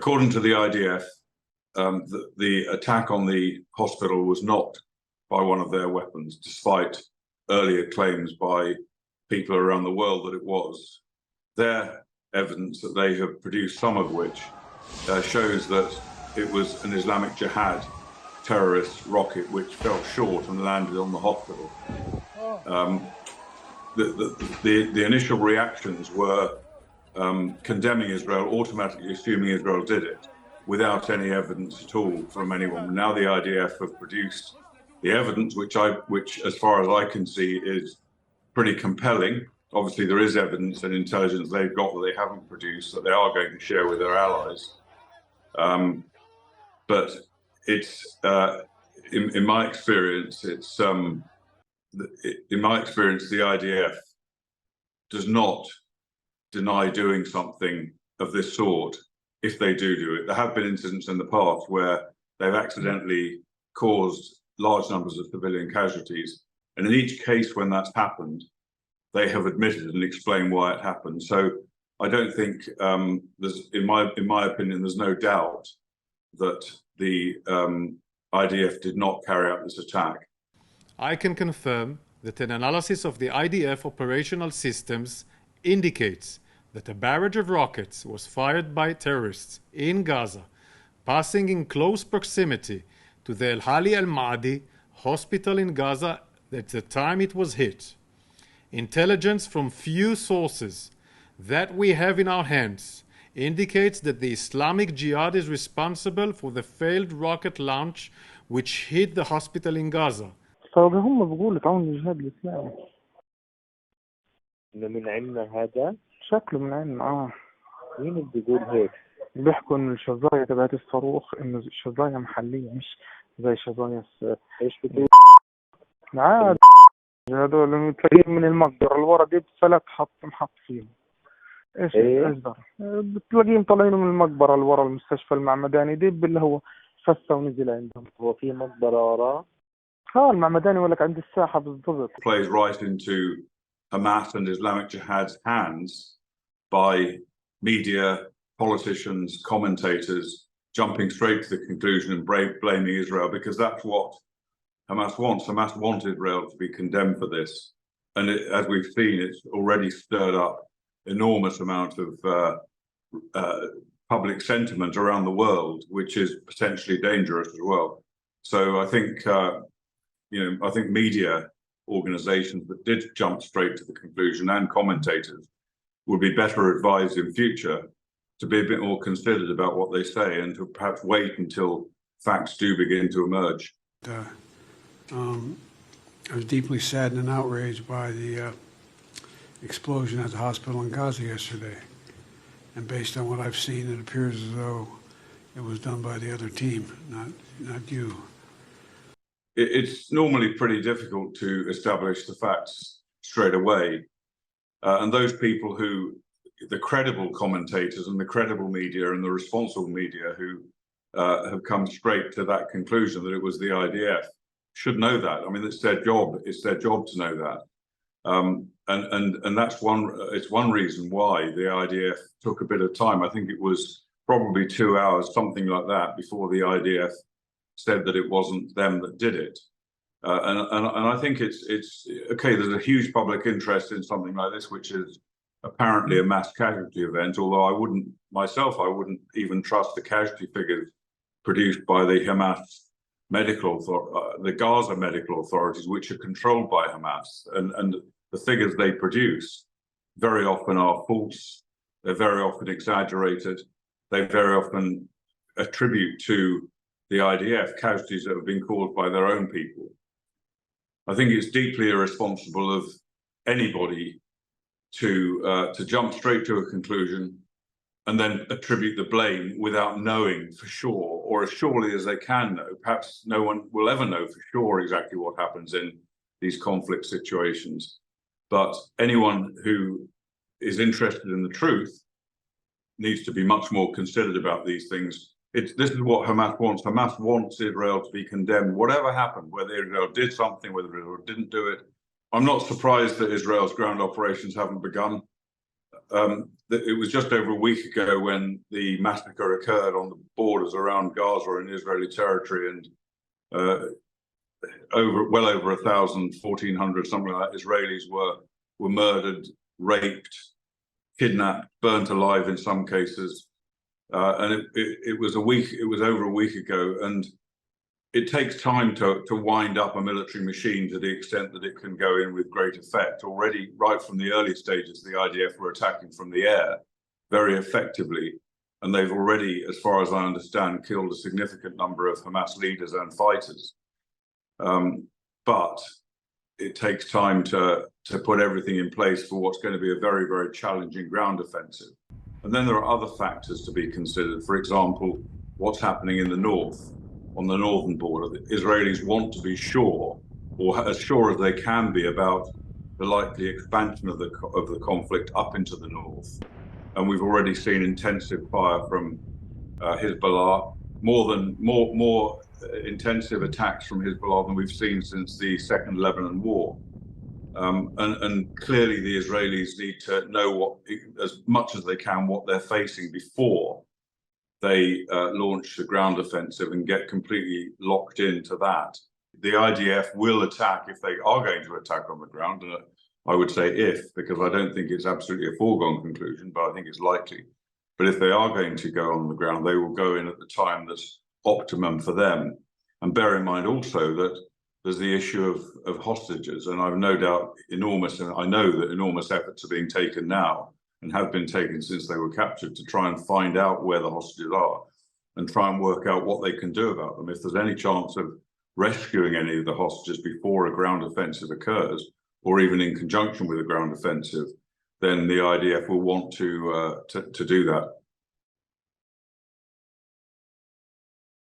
according to the IDF, the attack on the hospital was not by one of their weapons, despite earlier claims by people around the world that it was. Their evidence that they have produced, some of which, shows that it was an Islamic Jihad terrorist rocket which fell short and landed on the hospital. The initial reactions were condemning Israel, automatically assuming Israel did it, without any evidence at all from anyone. Now the IDF have produced the evidence, which, as far as I can see, is pretty compelling. Obviously, there is evidence and intelligence they've got that they haven't produced that they are going to share with their allies. But it's, in my experience, the IDF does not deny doing something of this sort if they do it. There have been incidents in the past where they've accidentally caused large numbers of civilian casualties, and in each case when that's happened, they have admitted and explained why it happened. So I don't think in my opinion, there's no doubt that the IDF did not carry out this attack. I can confirm that an analysis of the IDF operational systems indicates that a barrage of rockets was fired by terrorists in Gaza, passing in close proximity to the Al-Ahli Hospital in Gaza at the time it was hit. Intelligence from few sources that we have in our hands indicates that the Islamic Jihad is responsible for the failed rocket launch which hit the hospital in Gaza. هم بيقولوا تعاون الجهاد الإسلامي. إنه من عندنا هذا؟ شكله من عندنا مين اللي بيقول هيك؟ بيحكوا إن الشظايا تبعت الصاروخ إنه الشظايا محلية مش زي شظايا إيش بتقول؟ عاد هذول تلاقيهم من المقبرة الورا دي بفلك محط فيهم. إيش أجدر؟ بتلاقيهم طالعين من المقبرة الورا المستشفى المعمداني دي اللي هو فسه ونزل عندهم. هو في مقبرة وراه؟ المعمداني ولك عند الساحة بالضبط. Plays right into Hamas and Islamic Jihad's hands by media, politicians, commentators jumping straight to the conclusion and blaming Israel, because that's what Hamas wants. Hamas wants Israel to be condemned for this. And as we've seen, it's already stirred up enormous amount of public sentiment around the world, which is potentially dangerous as well. So I think, I think media organizations that did jump straight to the conclusion, and commentators, would be better advised in future to be a bit more considered about what they say and to perhaps wait until facts do begin to emerge. I was deeply saddened and outraged by the explosion at the hospital in Gaza yesterday. And based on what I've seen, it appears as though it was done by the other team, not you. It's normally pretty difficult to establish the facts straight away. And those people the credible commentators and the credible media and the responsible media who have come straight to that conclusion that it was the IDF should know that. I mean, it's their job. It's their job to know that. And that's one reason why the IDF took a bit of time. I think it was probably 2 hours, something like that, before the IDF said that it wasn't them that did it. And I think it's okay. There's a huge public interest in something like this, which is apparently a mass casualty event. Although I wouldn't even trust the casualty figures produced by the Hamas the Gaza medical authorities, which are controlled by Hamas, and the figures they produce very often are false. They're very often exaggerated. They very often attribute to the IDF casualties that have been caused by their own people. I think it's deeply irresponsible of anybody to jump straight to a conclusion and then attribute the blame without knowing for sure, or as surely as they can know. Perhaps no one will ever know for sure exactly what happens in these conflict situations. But anyone who is interested in the truth needs to be much more considered about these things. This is what Hamas wants. Hamas wants Israel to be condemned, whatever happened, whether Israel did something, whether Israel didn't do it. I'm not surprised that Israel's ground operations haven't begun. it was just over a week ago when the massacre occurred on the borders around Gaza in Israeli territory, and well over 1,000, 1,400, something like that, Israelis were murdered, raped, kidnapped, burnt alive in some cases, and it was over a week ago, and it takes time to wind up a military machine to the extent that it can go in with great effect. Already, right from the early stages, the IDF were attacking from the air very effectively, and they've already, as far as I understand, killed a significant number of Hamas leaders and fighters. But it takes time to put everything in place for what's going to be a very, very challenging ground offensive. And then there are other factors to be considered. For example, what's happening in the north, on the northern border. The Israelis want to be sure, or as sure as they can be, about the likely expansion of the conflict up into the north. And we've already seen intensive fire from Hezbollah, more intensive attacks from Hezbollah than we've seen since the Second Lebanon War. And clearly the Israelis need to know as much as they can, what they're facing before they launch the ground offensive and get completely locked into that. The IDF will attack if they are going to attack on the ground. And I would say if, because I don't think it's absolutely a foregone conclusion, but I think it's likely. But if they are going to go on the ground, they will go in at the time that's optimum for them. And bear in mind also that there's the issue of hostages. And I've no doubt and I know that enormous efforts are being taken now and have been taken since they were captured to try and find out where the hostages are and try and work out what they can do about them. If there's any chance of rescuing any of the hostages before a ground offensive occurs, or even in conjunction with a ground offensive, then the IDF will want to do that.